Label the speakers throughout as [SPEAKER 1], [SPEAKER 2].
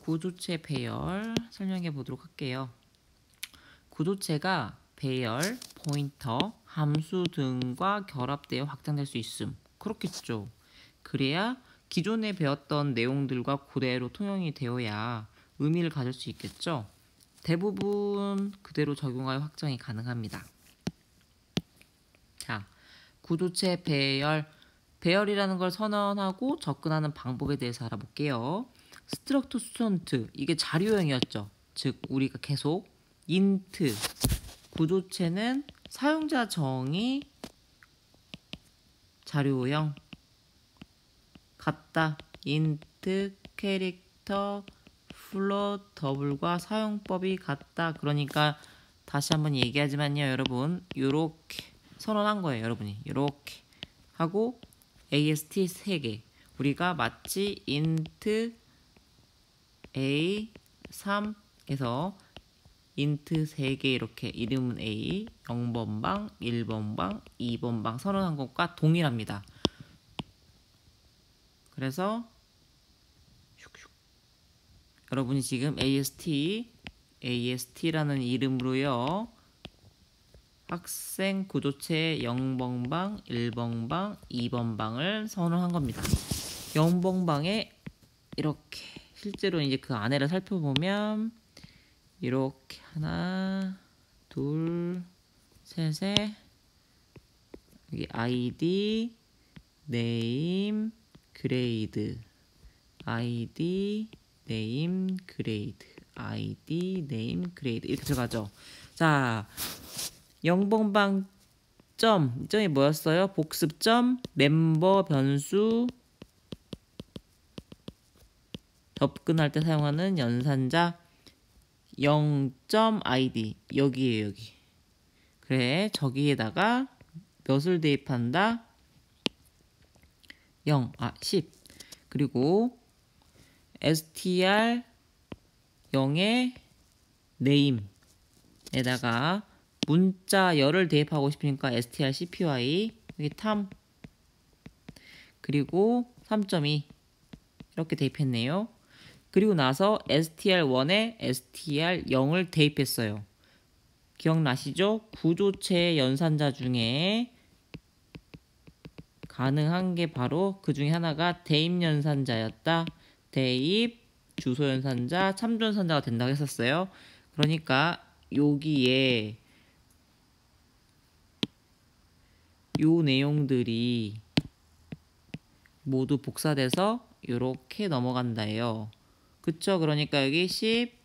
[SPEAKER 1] 구조체 배열 설명해 보도록 할게요. 구조체가 배열, 포인터, 함수 등과 결합되어 확장될 수 있음. 그렇겠죠. 그래야 기존에 배웠던 내용들과 그대로 통용이 되어야 의미를 가질 수 있겠죠. 대부분 그대로 적용하여 확장이 가능합니다. 자, 구조체 배열, 배열이라는 걸 선언하고 접근하는 방법에 대해서 알아볼게요. 스트럭트 스턴트, 이게 자료형이었죠. 즉 우리가 계속 인트, 구조체는 사용자 정의 자료형 같다. 인트 캐릭터 플롯 더블과 사용법이 같다. 그러니까 다시 한번 얘기하지만요, 여러분, 요렇게 선언한 거예요. 여러분이 요렇게 하고 AST 3개, 우리가 마치 int A3에서 int 3개 이렇게 이름은 A, 0번방, 1번방, 2번방 선언한 것과 동일합니다. 그래서 여러분이 지금 AST라는 이름으로요, 학생 구조체 0번방, 1번방, 2번방을 선언한 겁니다. 0번방에 이렇게 실제로 이제 그 안에를 살펴보면 이렇게 하나, 둘, 셋에 여기 ID, 네임, 그레이드, ID, 네임, 그레이드, ID, 네임, 그레이드 이렇게 들어가죠. 자, 0번방 점이 뭐였어요? 복습점, 멤버 변수, 접근할 때 사용하는 연산자, 0.id 여기에요, 여기. 그래, 저기에다가 몇을 대입한다? 10. 그리고 str 0의 name에다가 문자 열을 대입하고 싶으니까 strcpy 여기 탐, 그리고 3.2 이렇게 대입했네요. 그리고 나서 str1에 str0을 대입했어요. 기억나시죠? 구조체의 연산자 중에 가능한 게 바로 그 중에 하나가 대입 연산자였다. 대입, 주소 연산자, 참조 연산자가 된다고 했었어요. 그러니까 여기에 요 내용들이 모두 복사돼서 이렇게 넘어간다예요. 그쵸? 그러니까 여기 10,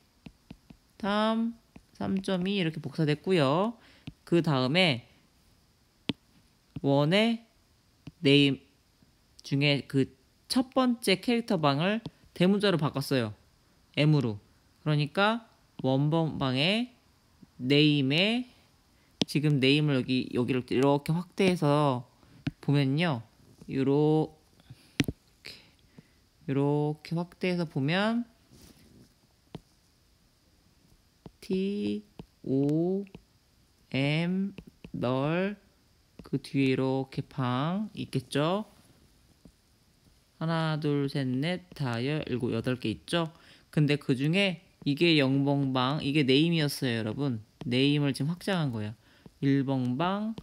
[SPEAKER 1] 3.2 이렇게 복사됐고요. 그 다음에 원의 네임 중에 그 첫 번째 캐릭터 방을 대문자로 바꿨어요. M으로. 그러니까 원번방에 네임에 지금 네임을 여기를 이렇게 확대해서 보면요, 이렇게 확대해서 보면 T, O, M, 널, 그 뒤에 이렇게 방 있겠죠? 하나, 둘, 셋, 넷, 다섯, 일곱, 8개 있죠? 근데 그 중에 이게 0번방, 이게 네임이었어요, 여러분. 네임을 지금 확장한 거예요. 1번방,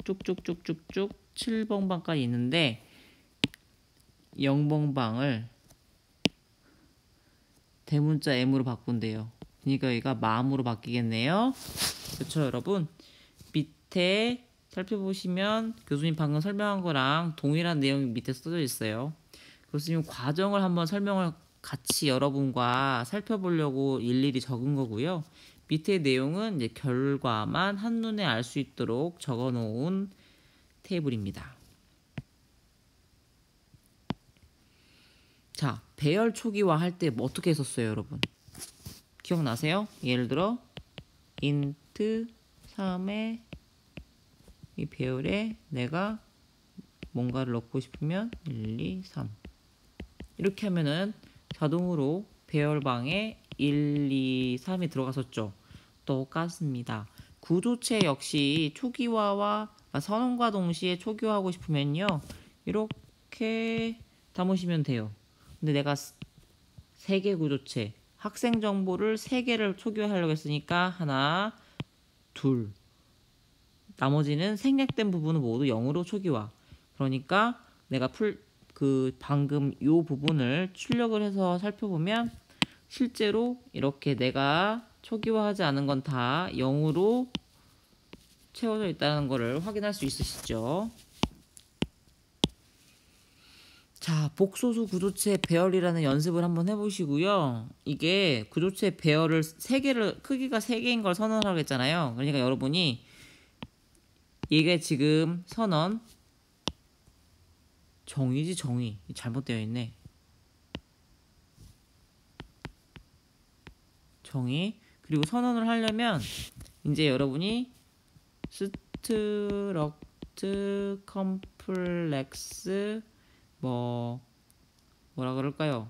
[SPEAKER 1] 쭉쭉쭉쭉쭉 7번방까지 있는데 0번방을 대문자 M으로 바꾼대요. 그러니까 여기가 마음으로 바뀌겠네요. 그렇죠, 여러분? 밑에 살펴보시면 교수님 방금 설명한 거랑 동일한 내용이 밑에 써져 있어요. 교수님 과정을 한번 설명을 같이 여러분과 살펴보려고 일일이 적은 거고요. 밑에 내용은 이제 결과만 한눈에 알 수 있도록 적어 놓은 테이블입니다. 자, 배열 초기화 할 때 뭐 어떻게 했었어요, 여러분? 기억나세요? 예를 들어 int 3의 이 배열에 내가 뭔가를 넣고 싶으면 1, 2, 3 이렇게 하면은 자동으로 배열방에 1, 2, 3이 들어갔었죠. 똑같습니다. 구조체 역시 초기화와 선언과 동시에 초기화하고 싶으면요, 이렇게 담으시면 돼요. 근데 내가 3개 구조체, 학생 정보를 3개를 초기화하려고 했으니까 하나, 둘. 나머지는 생략된 부분은 모두 0으로 초기화. 그러니까 내가 방금 요 부분을 출력을 해서 살펴보면 실제로 이렇게 내가 초기화하지 않은 건 다 0으로 채워져 있다는 것을 확인할 수 있으시죠. 자, 복소수 구조체 배열이라는 연습을 한번 해보시고요. 이게 구조체 배열을 3개를, 크기가 3개인 걸 선언하라고 했잖아요. 그러니까 여러분이 이게 지금 선언 정의지, 정의. 잘못되어 있네. 정의. 그리고 선언을 하려면 이제 여러분이 스트럭트 컴플렉스 뭐라 그럴까요?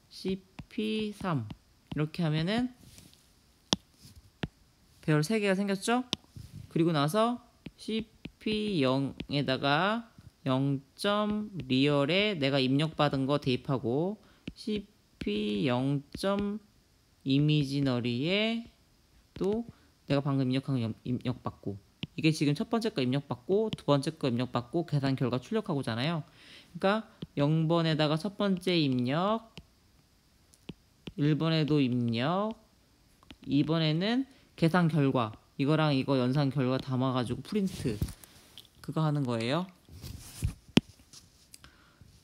[SPEAKER 1] CP3 이렇게 하면은 배열 3개가 생겼죠? 그리고 나서 CP0에다가 0점 리얼에 내가 입력받은 거 대입하고 CP0점 이미지너리에 또 내가 방금 입력한 거 입력받고 이게 지금 첫 번째 거 입력받고 두 번째 거 입력받고 계산 결과 출력하고잖아요. 그러니까 0번에다가 첫 번째 입력 1번에도 입력 2번에는 계산 결과 이거랑 이거 연산 결과 담아가지고 프린트 그거 하는 거예요.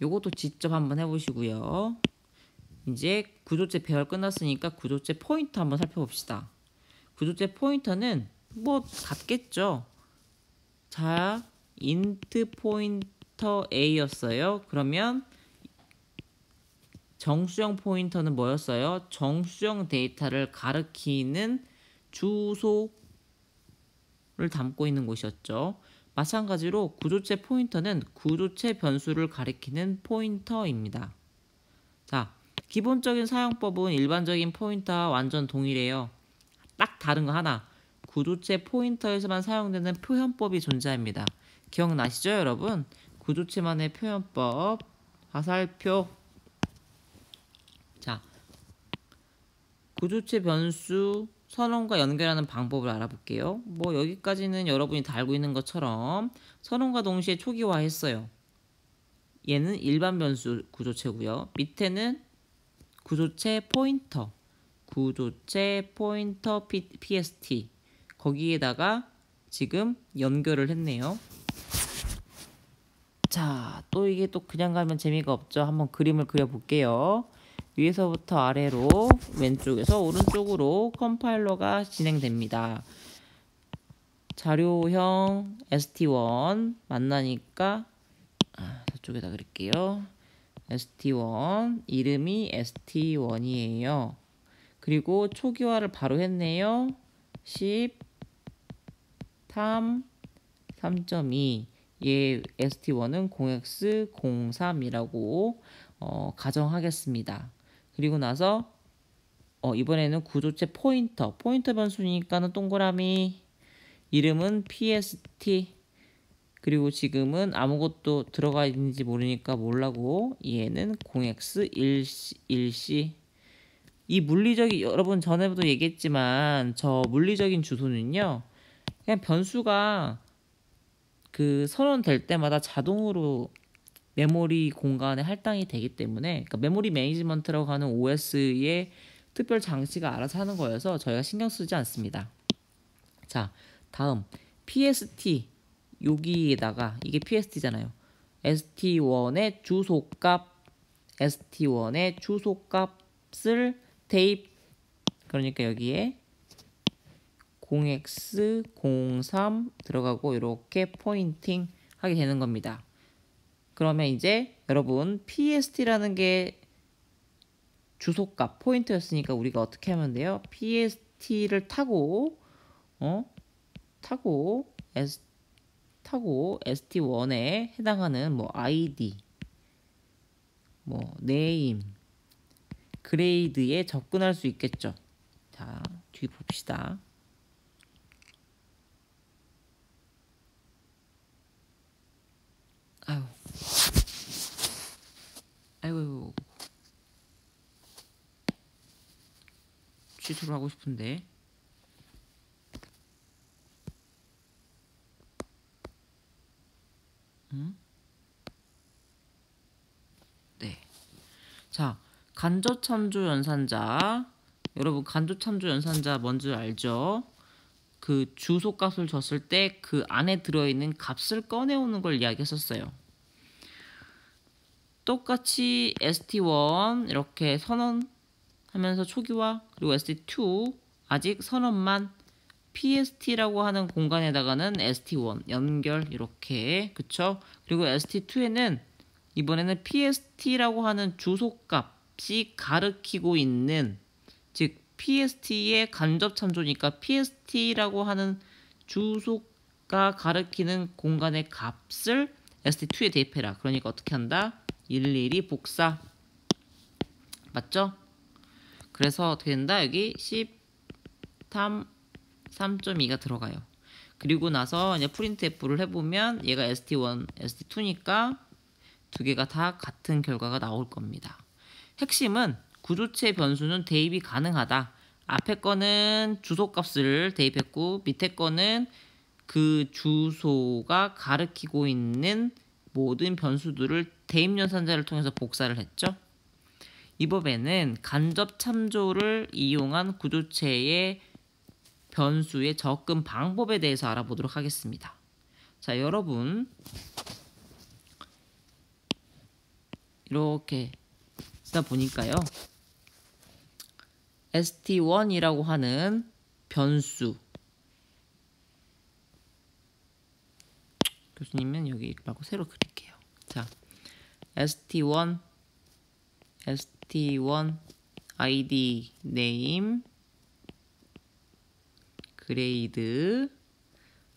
[SPEAKER 1] 요것도 직접 한번 해보시고요. 이제 구조체 배열 끝났으니까 구조체 포인터 한번 살펴봅시다. 구조체 포인터는 뭐 같겠죠. 자, int 포인터 a였어요. 그러면 정수형 포인터는 뭐였어요? 정수형 데이터를 가리키는 주소를 담고 있는 곳이었죠. 마찬가지로 구조체 포인터는 구조체 변수를 가리키는 포인터입니다. 자, 기본적인 사용법은 일반적인 포인터와 완전 동일해요. 딱 다른 거 하나. 구조체 포인터에서만 사용되는 표현법이 존재합니다. 기억나시죠, 여러분? 구조체만의 표현법. 화살표. 자, 구조체 변수 선언과 연결하는 방법을 알아볼게요. 뭐 여기까지는 여러분이 다 알고 있는 것처럼 선언과 동시에 초기화했어요. 얘는 일반 변수 구조체고요. 밑에는 구조체 포인터. 구조체 포인터 PST. 거기에다가 지금 연결을 했네요. 자, 또 이게 또 그냥 가면 재미가 없죠. 한번 그림을 그려볼게요. 위에서부터 아래로 왼쪽에서 오른쪽으로 컴파일러가 진행됩니다. 자료형 ST1 만나니까 저쪽에다 그릴게요. ST1 이름이 ST1이에요. 그리고 초기화를 바로 했네요. 3.2 얘 ST1은 0x03이라고 가정하겠습니다. 그리고 나서 이번에는 구조체 포인터 변수니까는 동그라미 이름은 PST 그리고 지금은 아무것도 들어가 있는지 모르니까 몰라고 얘는 0x1c 이 물리적인 여러분 전에도 얘기했지만 저 물리적인 주소는요 그냥 변수가 그 선언될 때마다 자동으로 메모리 공간에 할당이 되기 때문에 그러니까 메모리 매니지먼트라고 하는 OS의 특별 장치가 알아서 하는 거여서 저희가 신경 쓰지 않습니다. 자, 다음 PST 여기에다가 이게 PST잖아요. ST1의 주소값을 대입 그러니까 여기에 0x03 들어가고 이렇게 포인팅 하게 되는 겁니다. 그러면 이제 여러분 PST라는 게 주소값 포인트였으니까 우리가 어떻게 하면 돼요? PST를 타고 ST1에 해당하는 뭐 ID 뭐 네임 그레이드에 접근할 수 있겠죠. 자, 뒤 봅시다. 아이고. 취소를 하고 싶은데. 네. 자, 간접참조 연산자. 여러분 간접참조 연산자 뭔지 알죠? 그 주소값을 줬을 때 그 안에 들어있는 값을 꺼내오는 걸 이야기했었어요. 똑같이 ST1 이렇게 선언하면서 초기화, 그리고 ST2 아직 선언만, PST라고 하는 공간에다가는 ST1 연결 이렇게, 그쵸? 그리고 ST2에는 이번에는 PST라고 하는 주소값이 가리키고 있는, 즉 PST의 간접 참조니까 PST라고 하는 주소가 가리키는 공간의 값을 ST2에 대입해라. 그러니까 어떻게 한다? 일일이 복사. 맞죠? 그래서 어떻게 된다? 여기 3.2가 들어가요. 그리고 나서 이제 프린트F를 해보면 얘가 ST1, ST2니까 두 개가 다 같은 결과가 나올 겁니다. 핵심은 구조체 변수는 대입이 가능하다. 앞에 거는 주소값을 대입했고 밑에 거는 그 주소가 가리키고 있는 모든 변수들을 대입연산자를 통해서 복사를 했죠. 이 법에는 간접 참조를 이용한 구조체의 변수의 접근 방법에 대해서 알아보도록 하겠습니다. 자, 여러분 이렇게 쓰다 보니까요. ST1이라고 하는 변수, 교수님은 여기 말고 새로 그릴게요. 자, ST1 ID name 그레이드.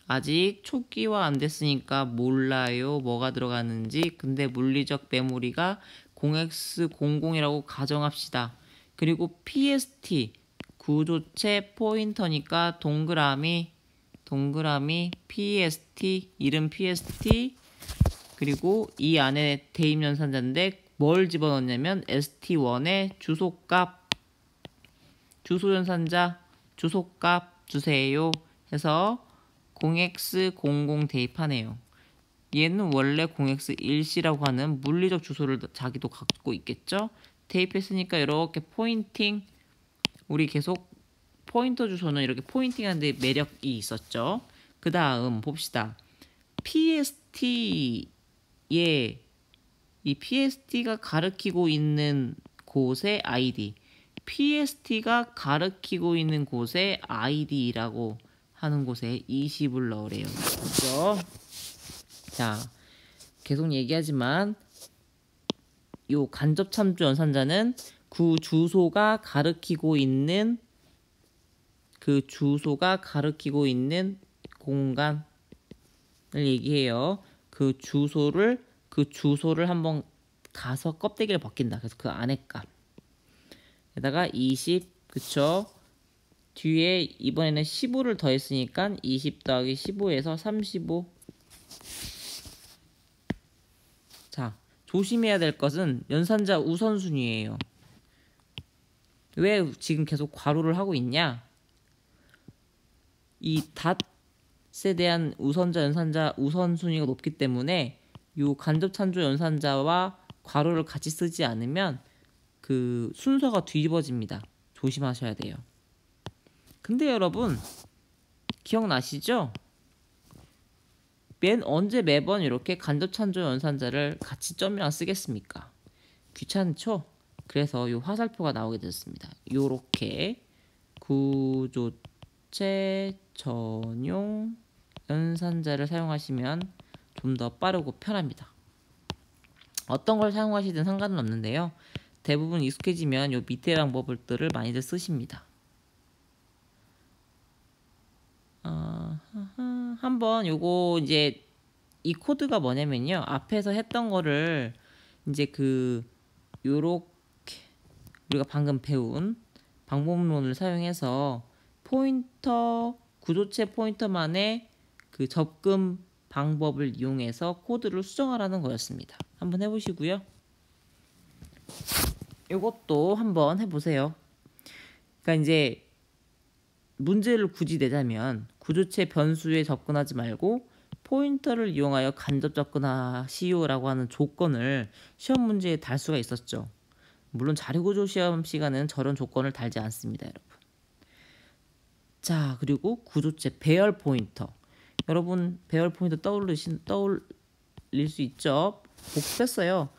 [SPEAKER 1] 아직 초기화 안 됐으니까 몰라요 뭐가 들어가는지. 근데 물리적 메모리가 0x00이라고 가정합시다. 그리고 PST 구조체 포인터니까 동그라미 PST, 이름 PST, 그리고 이 안에 대입연산자인데 뭘 집어넣냐면 ST1의 주소값, 주소연산자 주소값 주세요 해서 0x00 대입하네요. 얘는 원래 0x1c라고 하는 물리적 주소를 자기도 갖고 있겠죠. 대입했으니까 이렇게 포인팅, 우리 계속 포인터 주소는 이렇게 포인팅하는데 매력이 있었죠. 그 다음 봅시다. PST의 이 PST가 가리키고 있는 곳의 ID, PST가 가리키고 있는 곳의 ID라고 하는 곳에 20을 넣으래요. 그렇죠? 자, 계속 얘기하지만 요 간접 참조 연산자는 그 주소가 가리키고 있는 공간을 얘기해요. 그 주소를 한번 가서 껍데기를 벗긴다. 그래서 그 안에 값 에다가 20, 그쵸? 뒤에 이번에는 15를 더했으니까 20 더하기 15에서 35. 자, 조심해야 될 것은 연산자 우선순위예요. 왜 지금 계속 괄호를 하고 있냐? 이 닷에 대한 연산자 우선순위가 높기 때문에 요 간접 참조 연산자와 괄호를 같이 쓰지 않으면 그 순서가 뒤집어집니다. 조심하셔야 돼요. 근데 여러분 기억나시죠? 언제 매번 이렇게 간접 참조 연산자를 같이 점이랑 쓰겠습니까? 귀찮죠? 그래서 요 화살표가 나오게 됐습니다. 요렇게 구조체 전용 연산자를 사용하시면 좀 더 빠르고 편합니다. 어떤 걸 사용하시든 상관은 없는데요. 대부분 익숙해지면 요 밑에 방법들을 많이들 쓰십니다. 한번 요거 이제 이 코드가 뭐냐면요. 앞에서 했던 거를 이제 요렇게 우리가 방금 배운 방법론을 사용해서 구조체 포인터만의 그 접근 방법을 이용해서 코드를 수정하라는 거였습니다. 한번 해보시고요. 요것도 한번 해보세요. 그러니까 이제 문제를 굳이 내자면 구조체 변수에 접근하지 말고 포인터를 이용하여 간접 접근하시오라고 하는 조건을 시험 문제에 달 수가 있었죠. 물론 자료구조 시험 시간은 저런 조건을 달지 않습니다, 여러분. 자, 그리고 구조체 배열 포인터. 여러분 배열 포인터 떠올릴 수 있죠? 복습했어요.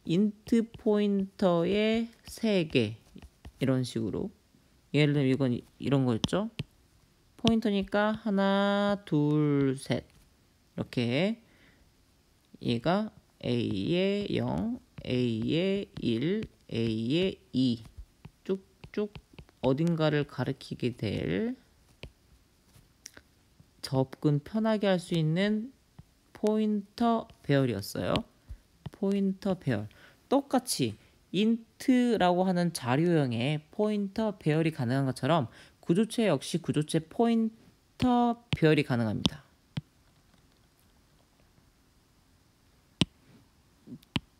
[SPEAKER 1] 인트 포인터의 3개 이런 식으로. 예를 들면 이건 이런 거였죠. 포인터니까 하나, 둘, 셋 이렇게 얘가 A에 0, A에 1, A에 2 쭉쭉 어딘가를 가리키게 될 접근 편하게 할 수 있는 포인터 배열이었어요. 포인터 배열. 똑같이 int라고 하는 자료형의 포인터 배열이 가능한 것처럼 구조체 역시 구조체 포인터 배열이 가능합니다.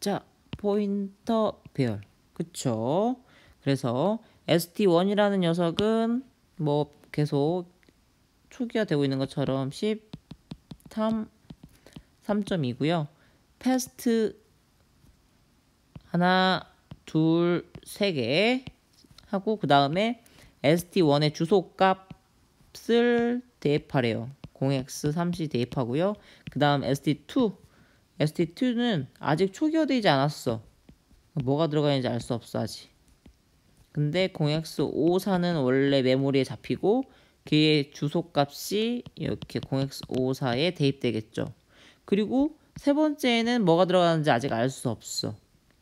[SPEAKER 1] 자, 포인터 배열. 그쵸? 그래서 st1이라는 녀석은 뭐 계속 초기화되고 있는 것처럼 3.2고요. 패스트 하나, 둘, 3개 하고 그 다음에 st1의 주소값을 대입하래요. 0x3c 대입하고요. 그 다음 st2는 아직 초기화되지 않았어. 뭐가 들어가 있는지 알 수 없어 아직. 근데 0x54는 원래 메모리에 잡히고 그의 주소값이 이렇게 0x54에 대입되겠죠. 그리고 세 번째에는 뭐가 들어가는지 아직 알 수 없어.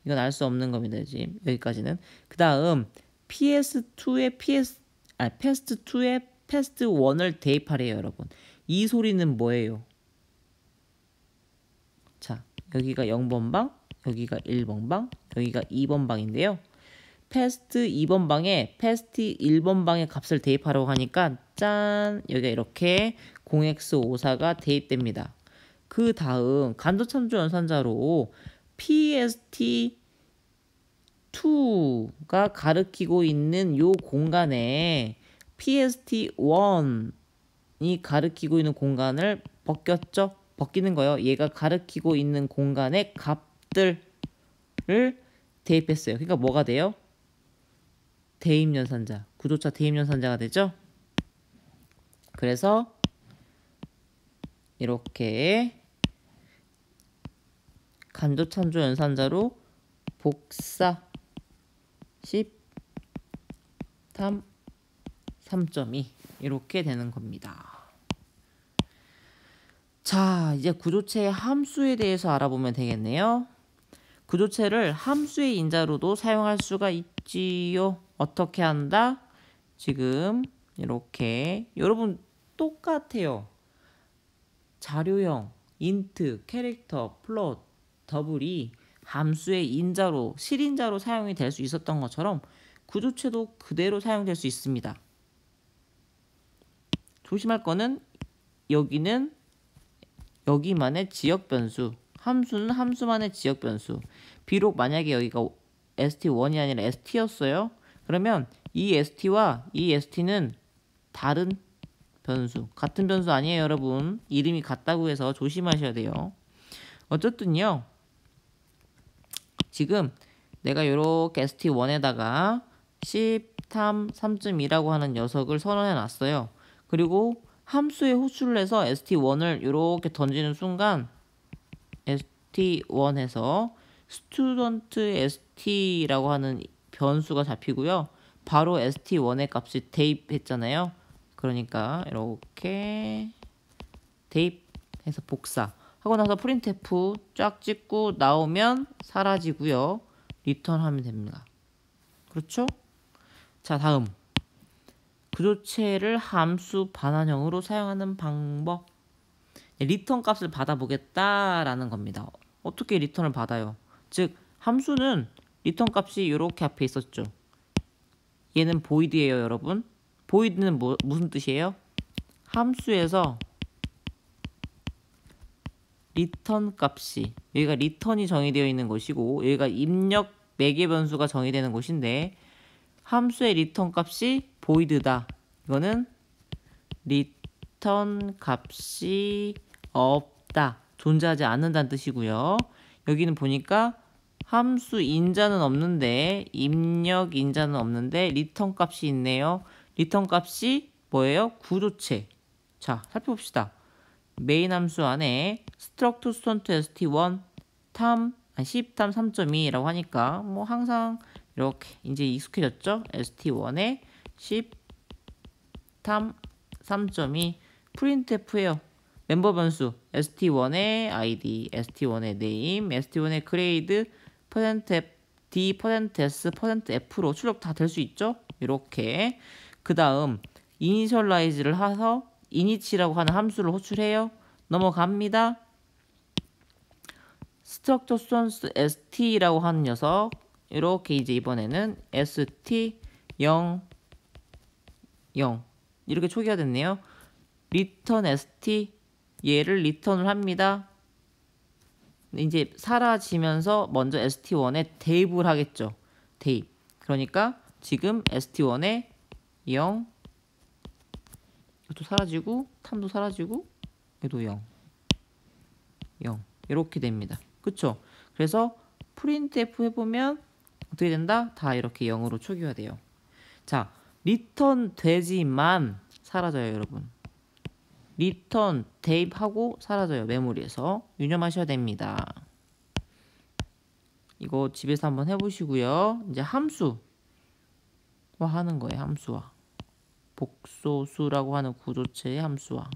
[SPEAKER 1] 이건 알 수 없는 겁니다. 지금 여기까지는. 그 다음 PS2에 패스트2에 패스트1을 대입하래요, 여러분. 이 소리는 뭐예요? 자, 여기가 0번 방, 여기가 1번 방, 여기가 2번 방인데요. 패스트 2번 방에 패스트 1번 방의 값을 대입하려고 하니까 짠! 여기가 이렇게 0x54가 대입됩니다. 그 다음 간접참조 연산자로 PST2가 가리키고 있는 요 공간에 PST1이 가리키고 있는 공간을 벗겼죠? 벗기는 거예요. 얘가 가리키고 있는 공간의 값들을 대입했어요. 그러니까 뭐가 돼요? 대입연산자, 구조차 대입연산자가 되죠? 그래서 이렇게 간접참조 연산자로 복사 3.2 이렇게 되는 겁니다. 자, 이제 구조체의 함수에 대해서 알아보면 되겠네요. 구조체를 함수의 인자로도 사용할 수가 있지요. 어떻게 한다? 지금 이렇게 여러분 똑같아요. 자료형, 인트, 캐릭터, 플롯, 더블이 함수의 인자로, 실인자로 사용이 될 수 있었던 것처럼 구조체도 그대로 사용될 수 있습니다. 조심할 거는 여기는 여기만의 지역 변수, 함수는 함수만의 지역 변수. 비록 만약에 여기가 st1이 아니라 st였어요. 그러면 이 st와 이 st는 다른 변수, 같은 변수 아니에요, 여러분. 이름이 같다고 해서 조심하셔야 돼요. 어쨌든요, 지금 내가 이렇게 st1에다가 3.2라고 하는 녀석을 선언해 놨어요. 그리고 함수에 호출을 해서 st1을 이렇게 던지는 순간 st1에서 student st라고 하는 변수가 잡히고요. 바로 st1의 값이 대입했잖아요. 그러니까 이렇게 대입해서 복사 하고 나서 printf 쫙 찍고 나오면 사라지고요. 리턴하면 됩니다. 그렇죠? 자, 다음 구조체를 함수 반환형으로 사용하는 방법. 리턴 값을 받아보겠다라는 겁니다. 어떻게 리턴을 받아요? 즉 함수는 리턴 값이 이렇게 앞에 있었죠. 얘는 void예요, 여러분. void는 무슨 뜻이에요? 함수에서 리턴 값이, 여기가 리턴이 정의되어 있는 것이고 여기가 입력 매개 변수가 정의되는 것인데 함수의 리턴 값이 void다 이거는 return 값이 없다. 존재하지 않는다는 뜻이고요. 여기는 보니까 함수 인자는 없는데 입력 인자는 없는데 리턴 값이 있네요. 리턴 값이 뭐예요? 구조체. 자, 살펴봅시다. 메인 함수 안에 struct student st1 탐 10탐 3.2라고 하니까 뭐 항상 이렇게 이제 익숙해졌죠? st1에 10탐 3.2 printf예요. 멤버 변수 st1의 id, st1의 name, st1의 grade, %f, d, %s, %f로 출력 다 될 수 있죠? 이렇게. 그 다음 이니셜라이즈를 해서 init이라고 하는 함수를 호출해요. 넘어갑니다. struct student st라고 하는 녀석 이렇게 이제 이번에는 st 0 0 이렇게 초기화 됐네요. return st 얘를 리턴을 합니다. 이제 사라지면서 먼저 st1에 대입을 하겠죠. 대입. 그러니까 지금 st1에 0 이것도 사라지고 탐도 사라지고 얘도 0 0 이렇게 됩니다. 그쵸? 그래서 printf 해보면 어떻게 된다? 다 이렇게 0으로 초기화돼요. 자, 리턴 되지만 사라져요, 여러분. 리턴 대입하고 사라져요. 메모리에서. 유념하셔야 됩니다. 이거 집에서 한번 해보시고요. 이제 함수와 하는 거예요. 함수와. 복소수라고 하는 구조체의 함수와.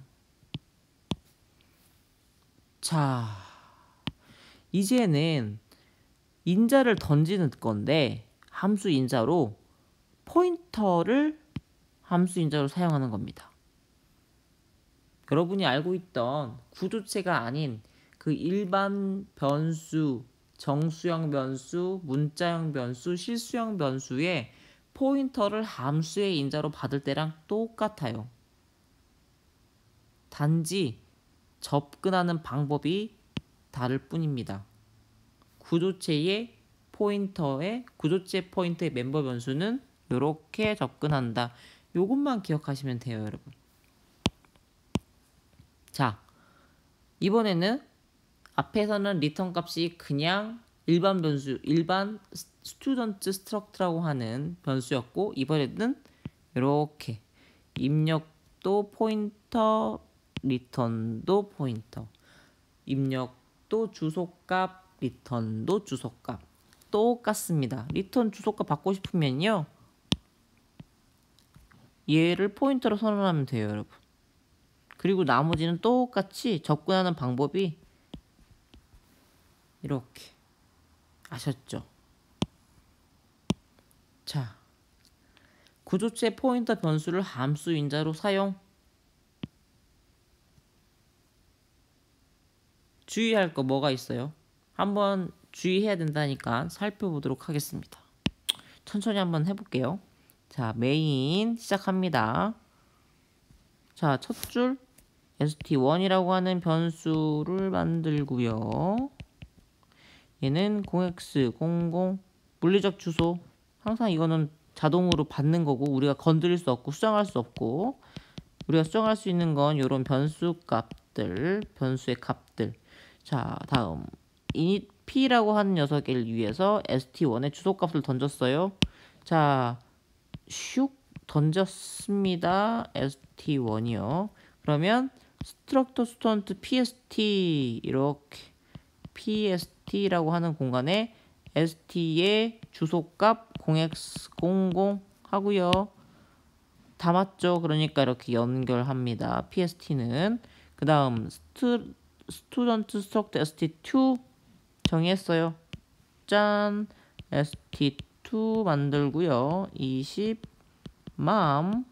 [SPEAKER 1] 자, 이제는 인자를 던지는 건데 함수 인자로 포인터를 함수 인자로 사용하는 겁니다. 여러분이 알고 있던 구조체가 아닌 그 일반 변수, 정수형 변수, 문자형 변수, 실수형 변수의 포인터를 함수의 인자로 받을 때랑 똑같아요. 단지 접근하는 방법이 다를 뿐입니다. 구조체의 구조체 포인터의 멤버 변수는 이렇게 접근한다. 이것만 기억하시면 돼요, 여러분. 자, 이번에는 앞에서는 리턴 값이 그냥 일반 변수, 일반 스튜던트 스트럭트라고 하는 변수였고, 이번에는 이렇게 입력도 포인터, 리턴도 포인터, 입력도 주소값, 리턴도 주소값 똑같습니다. 리턴 주소값 받고 싶으면요, 얘를 포인터로 선언하면 돼요, 여러분. 그리고 나머지는 똑같이 접근하는 방법이 이렇게. 아셨죠? 자, 구조체 포인터 변수를 함수 인자로 사용. 주의할 거 뭐가 있어요? 한번 주의해야 된다니까 살펴보도록 하겠습니다. 천천히 한번 해볼게요. 자, 메인 시작합니다. 자, 첫 줄 st1이라고 하는 변수를 만들고요. 얘는 0x00 물리적 주소. 항상 이거는 자동으로 받는 거고 우리가 건드릴 수 없고 수정할 수 없고, 우리가 수정할 수 있는 건 이런 변수 값들, 변수의 값들. 자, 다음 init p라고 하는 녀석을 위해서 st1에 주소값을 던졌어요. 자, 슉 던졌습니다. st1이요. 그러면 struct student pst 이렇게 pst라고 하는 공간에 st의 주소값 0x00 하고요. 다 맞죠? 그러니까 이렇게 연결합니다. pst는. 그 다음 student struct st2 정의했어요. 짠, st2 만들고요. 20 맘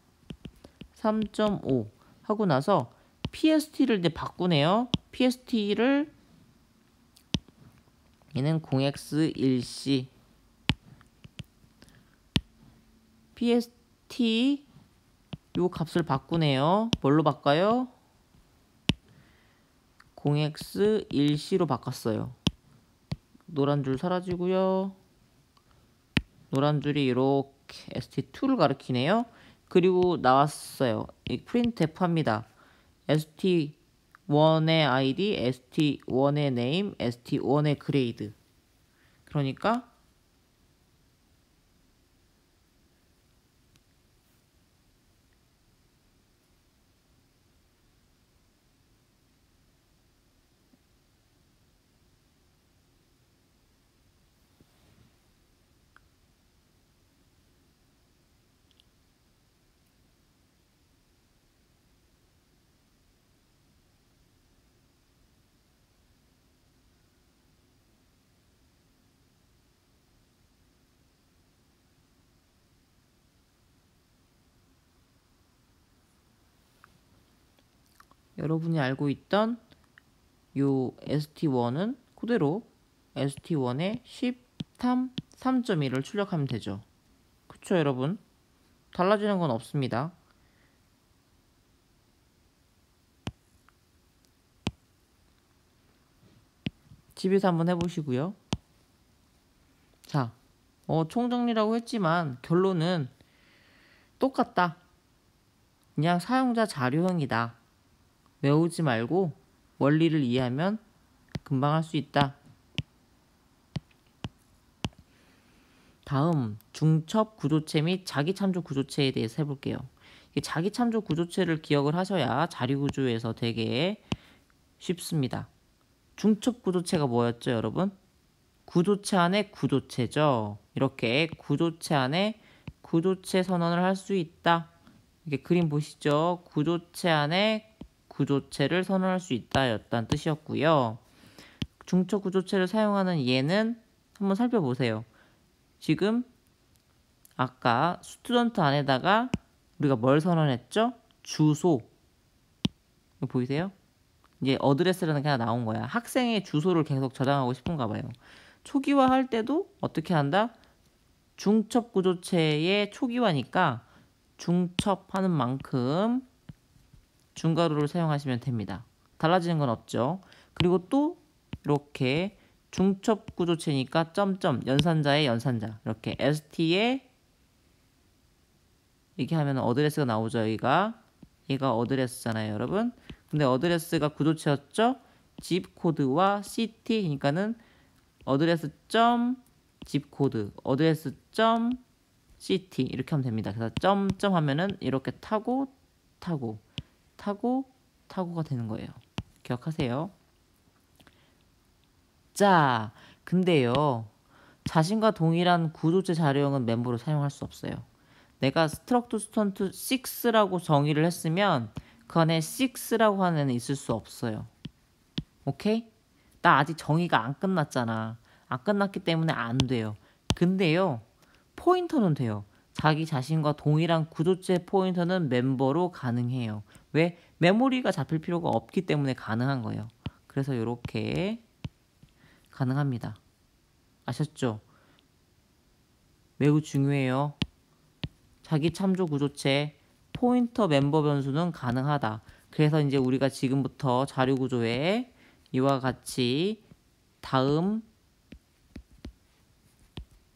[SPEAKER 1] 3.5 하고 나서 pst를 이제 바꾸네요. pst를 얘는 0x1c pst 요 값을 바꾸네요. 뭘로 바꿔요? 0x1c로 바꿨어요. 노란 줄 사라지고요. 노란 줄이 이렇게 st2를 가리키네요. 그리고 나왔어요. 이 printf 합니다. st1의 id, st1의 name, st1의 grade. 그러니까 여러분이 알고 있던 요 st1은 그대로 st1의 13.1을 출력하면 되죠. 그쵸 여러분? 달라지는 건 없습니다. 집에서 한번 해보시고요. 자, 총정리라고 했지만 결론은 똑같다. 그냥 사용자 자료형이다. 외우지 말고 원리를 이해하면 금방 할 수 있다. 다음 중첩 구조체 및 자기 참조 구조체에 대해서 해볼게요. 자기 참조 구조체를 기억을 하셔야 자리 구조에서 되게 쉽습니다. 중첩 구조체가 뭐였죠, 여러분? 구조체 안에 구조체죠. 이렇게 구조체 안에 구조체 선언을 할 수 있다. 이렇게 그림 보시죠. 구조체 안에 구조체를 선언할 수 있다 였다는 뜻이었고요. 중첩 구조체를 사용하는 예는 한번 살펴보세요. 지금 아까 스튜던트 안에다가 우리가 뭘 선언했죠? 주소. 이거 보이세요? 이제 어드레스라는 게 하나 나온 거야. 학생의 주소를 계속 저장하고 싶은가 봐요. 초기화할 때도 어떻게 한다? 중첩 구조체의 초기화니까 중첩하는 만큼 중괄호를 사용하시면 됩니다. 달라지는 건 없죠. 그리고 또 이렇게 중첩 구조체니까 점점 연산자의 연산자 이렇게 st에 이렇게 하면 어드레스가 나오죠. 얘가 어드레스잖아요, 여러분. 근데 어드레스가 구조체였죠. zip 코드와 ct 그러니까는 어드레스 점 zip 코드, 어드레스 점 ct 이렇게 하면 됩니다. 그래서 점점 하면은 이렇게 타고가 되는 거예요. 기억하세요. 자, 근데요. 자신과 동일한 구조체 자료형은 멤버로 사용할 수 없어요. 내가 struct student 6라고 정의를 했으면 그 안에 6라고 하는 애는 있을 수 없어요. 오케이? 나 아직 정의가 안 끝났잖아. 안 끝났기 때문에 안 돼요. 근데요. 포인터는 돼요. 자기 자신과 동일한 구조체 포인터는 멤버로 가능해요. 왜? 메모리가 잡힐 필요가 없기 때문에 가능한 거예요. 그래서 이렇게 가능합니다. 아셨죠? 매우 중요해요. 자기 참조 구조체 포인터 멤버 변수는 가능하다. 그래서 이제 우리가 지금부터 자료 구조에 이와 같이 다음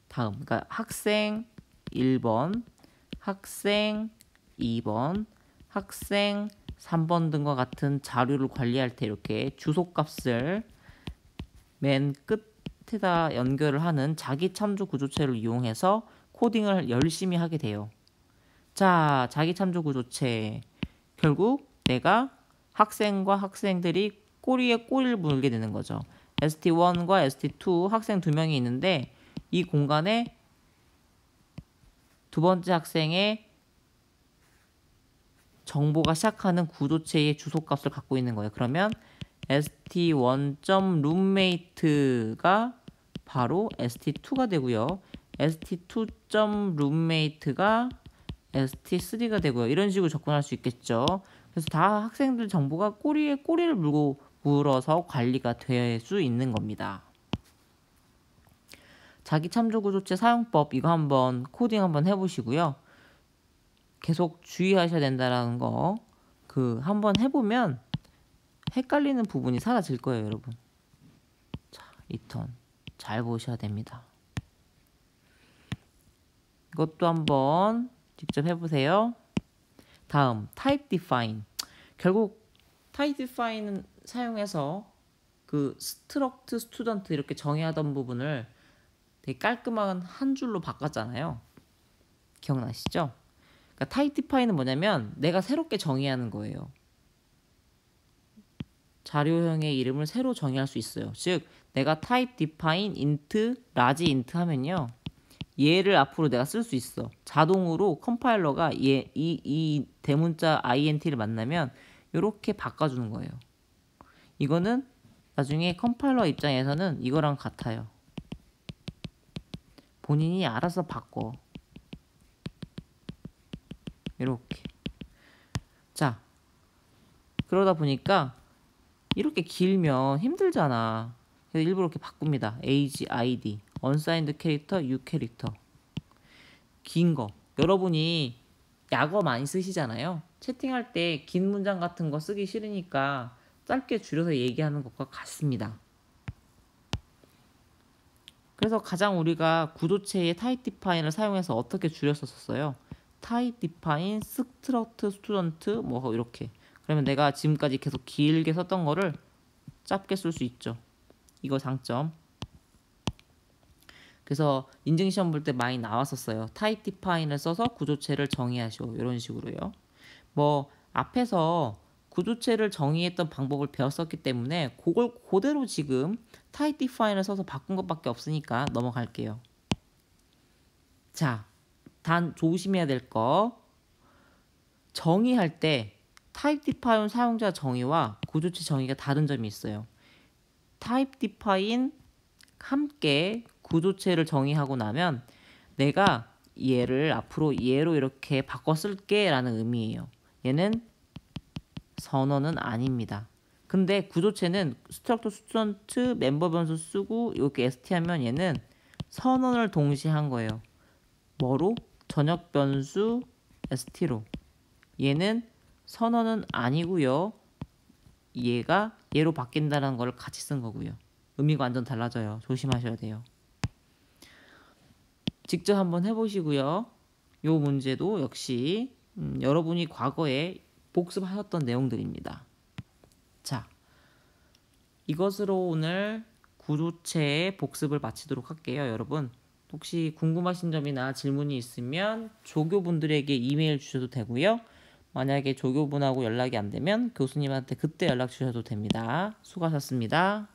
[SPEAKER 1] 그러니까 학생 1번, 학생 2번, 학생 3번 등과 같은 자료를 관리할 때 이렇게 주소값을 맨 끝에다 연결을 하는 자기 참조 구조체를 이용해서 코딩을 열심히 하게 돼요. 자, 자기 참조 구조체. 결국 내가 학생과 학생들이 꼬리에 꼬리를 물게 되는 거죠. ST1과 ST2 학생 2명이 있는데 이 공간에 두 번째 학생의 정보가 시작하는 구조체의 주소값을 갖고 있는 거예요. 그러면 st1.roommate가 바로 st2가 되고요. st2.roommate가 st3가 되고요. 이런 식으로 접근할 수 있겠죠. 그래서 다 학생들 정보가 꼬리에 꼬리를 물어서 관리가 될 수 있는 겁니다. 자기 참조 구조체 사용법 이거 한번 코딩 한번 해보시고요. 계속 주의하셔야 된다라는 거 한번 해보면 헷갈리는 부분이 사라질 거예요, 여러분. 자, 리턴 잘 보셔야 됩니다. 이것도 한번 직접 해보세요. 다음 type define. 결국 type define은 사용해서 그 struct, student 이렇게 정의하던 부분을 되게 깔끔한 한 줄로 바꿨잖아요. 기억나시죠? 그러니까 type define은 뭐냐면 내가 새롭게 정의하는 거예요. 자료형의 이름을 새로 정의할 수 있어요. 즉 내가 type define int large int 하면요, 얘를 앞으로 내가 쓸 수 있어. 자동으로 컴파일러가 이 대문자 int를 만나면 이렇게 바꿔주는 거예요. 이거는 나중에 컴파일러 입장에서는 이거랑 같아요. 본인이 알아서 바꿔. 이렇게. 자, 그러다 보니까 이렇게 길면 힘들잖아. 그래서 일부러 이렇게 바꿉니다. age, id, unsigned character, u character. 긴 거. 여러분이 약어 많이 쓰시잖아요. 채팅할 때 긴 문장 같은 거 쓰기 싫으니까 짧게 줄여서 얘기하는 것과 같습니다. 그래서 가장 우리가 구조체의 type define을 사용해서 어떻게 줄였었어요? type define, struct, student 뭐 이렇게. 그러면 내가 지금까지 계속 길게 썼던 거를 짧게 쓸 수 있죠. 이거 장점. 그래서 인증시험 볼 때 많이 나왔었어요. type define을 써서 구조체를 정의하시오. 이런 식으로요. 뭐 앞에서 구조체를 정의했던 방법을 배웠었기 때문에 그걸 그대로 지금 type define을 써서 바꾼 것밖에 없으니까 넘어갈게요. 자, 단 조심해야 될 거. 정의할 때 type define 사용자 정의와 구조체 정의가 다른 점이 있어요. type define 함께 구조체를 정의하고 나면 내가 얘를 앞으로 얘로 이렇게 바꿔 쓸게 라는 의미예요. 얘는 선언은 아닙니다. 근데 구조체는 struct, student, 멤버 변수 쓰고 이렇게 st 하면 얘는 선언을 동시에 한 거예요. 뭐로? 전역 변수 st로. 얘는 선언은 아니고요. 얘가 얘로 바뀐다는 걸 같이 쓴 거고요. 의미가 완전 달라져요. 조심하셔야 돼요. 직접 한번 해보시고요. 요 문제도 역시 여러분이 과거에 복습하셨던 내용들입니다. 자, 이것으로 오늘 구조체의 복습을 마치도록 할게요. 여러분, 혹시 궁금하신 점이나 질문이 있으면 조교분들에게 이메일 주셔도 되고요. 만약에 조교분하고 연락이 안 되면 교수님한테 그때 연락 주셔도 됩니다. 수고하셨습니다.